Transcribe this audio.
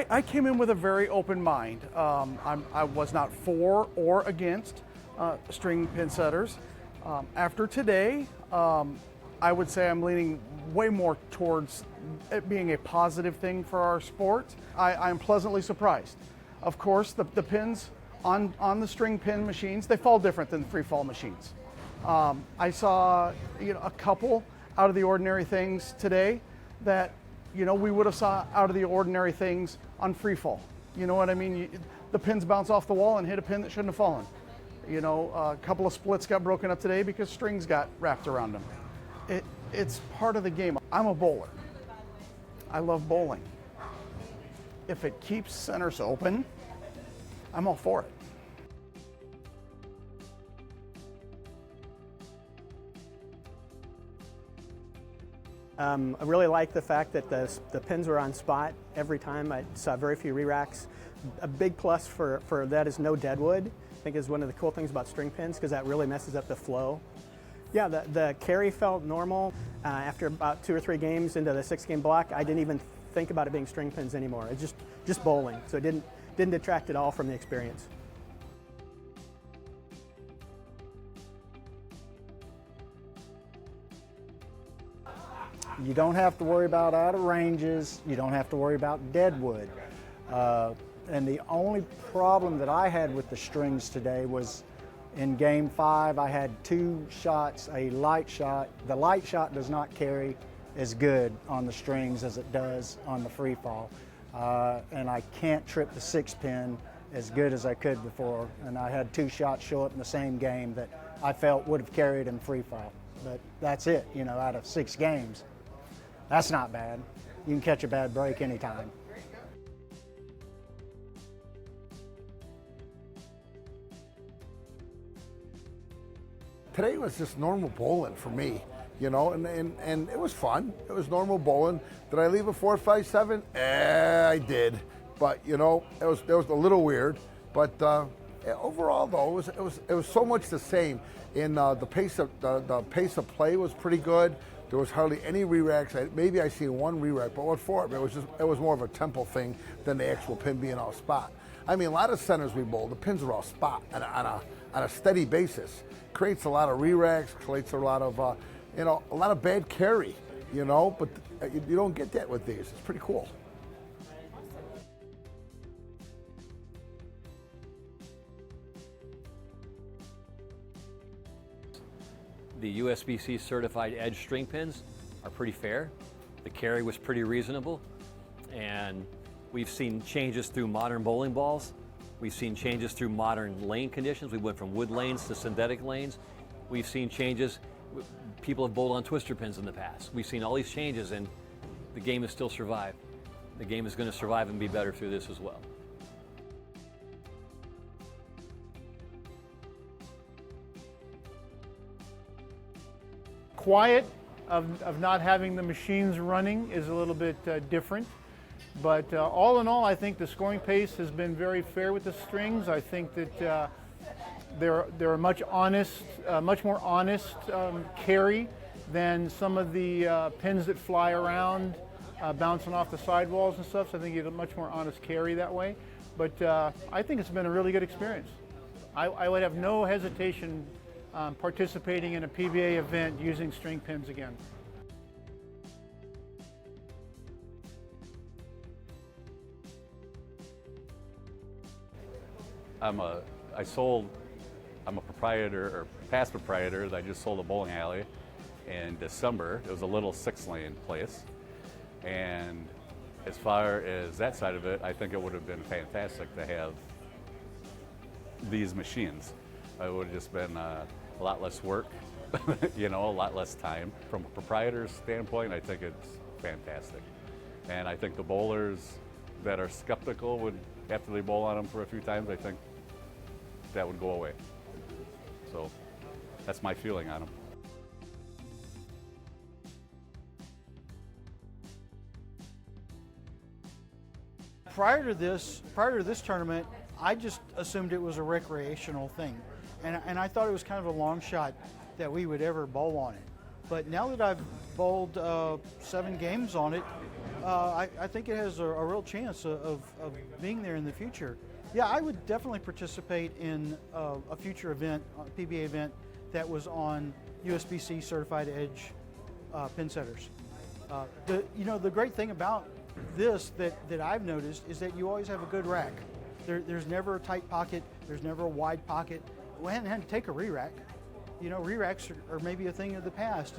I came in with a very open mind. I was not for or against string pin setters. After today, I would say I'm leaning way more towards it being a positive thing for our sport. I'm pleasantly surprised. Of course, the pins on the string pin machines, they fall different than free fall machines. I saw a couple out of the ordinary things today that we would have saw out of the ordinary things on free fall. You know what I mean? The pins bounce off the wall and hit a pin that shouldn't have fallen. A couple of splits got broken up today because strings got wrapped around them. It's part of the game. I'm a bowler. I love bowling. If it keeps centers open, I'm all for it. I really like the fact that the pins were on spot every time. I saw very few re-racks. A big plus for that is no deadwood. I think is one of the cool things about string pins because that really messes up the flow. Yeah, the carry felt normal. After about 2 or 3 games into the 6-game block, I didn't even think about it being string pins anymore. It's just bowling, so it didn't detract at all from the experience. You don't have to worry about out of ranges. You don't have to worry about deadwood. And the only problem that I had with the strings today was in game 5, I had 2 shots, a light shot. The light shot does not carry as good on the strings as it does on the free fall. And I can't trip the 6-pin as good as I could before. And I had 2 shots show up in the same game that I felt would have carried in free fall. But that's it, out of 6 games. That's not bad. You can catch a bad break anytime. Today was just normal bowling for me, and it was fun. It was normal bowling. Did I leave a 4, 5, 7? I did, but it was a little weird. But overall, though, it was so much the same. In the pace of play was pretty good. There was hardly any re-racks. Maybe I seen 1 re-rack, but what for? It was more of a tempo thing than the actual pin being all spot. I mean, a lot of centers we bowl, the pins are all spot on a steady basis. Creates a lot of re-racks, creates a lot of bad carry, but you don't get that with these. It's pretty cool. The USBC certified edge string pins are pretty fair. The carry was pretty reasonable, and we've seen changes through modern bowling balls. We've seen changes through modern lane conditions. We went from wood lanes to synthetic lanes. We've seen changes. People have bowled on twister pins in the past. We've seen all these changes, and the game has still survived. The game is going to survive and be better through this as well. Quiet of not having the machines running is a little bit different. But all in all, I think the scoring pace has been very fair with the strings. I think that they're a much more honest carry than some of the pins that fly around, bouncing off the sidewalls and stuff. So I think you get a much more honest carry that way. But I think it's been a really good experience. I would have no hesitation participating in a PBA event using string pins again. I'm a proprietor, or past proprietor. I just sold a bowling alley in December. It was a little 6-lane place. And as far as that side of it, I think it would have been fantastic to have these machines. It would have just been a lot less work, a lot less time. From a proprietor's standpoint, I think it's fantastic. And I think the bowlers that are skeptical would, after they bowl on them for a few times, I think that would go away. So that's my feeling on them. Prior to this tournament, I just assumed it was a recreational thing. And I thought it was kind of a long shot that we would ever bowl on it. But now that I've bowled 7 games on it, I think it has a real chance of being there in the future. Yeah, I would definitely participate in a future event, a PBA event that was on USB-C certified edge pin setters. The great thing about this that I've noticed is that you always have a good rack. There's never a tight pocket. There's never a wide pocket. We hadn't had to take a re-rack. Re-racks are maybe a thing of the past.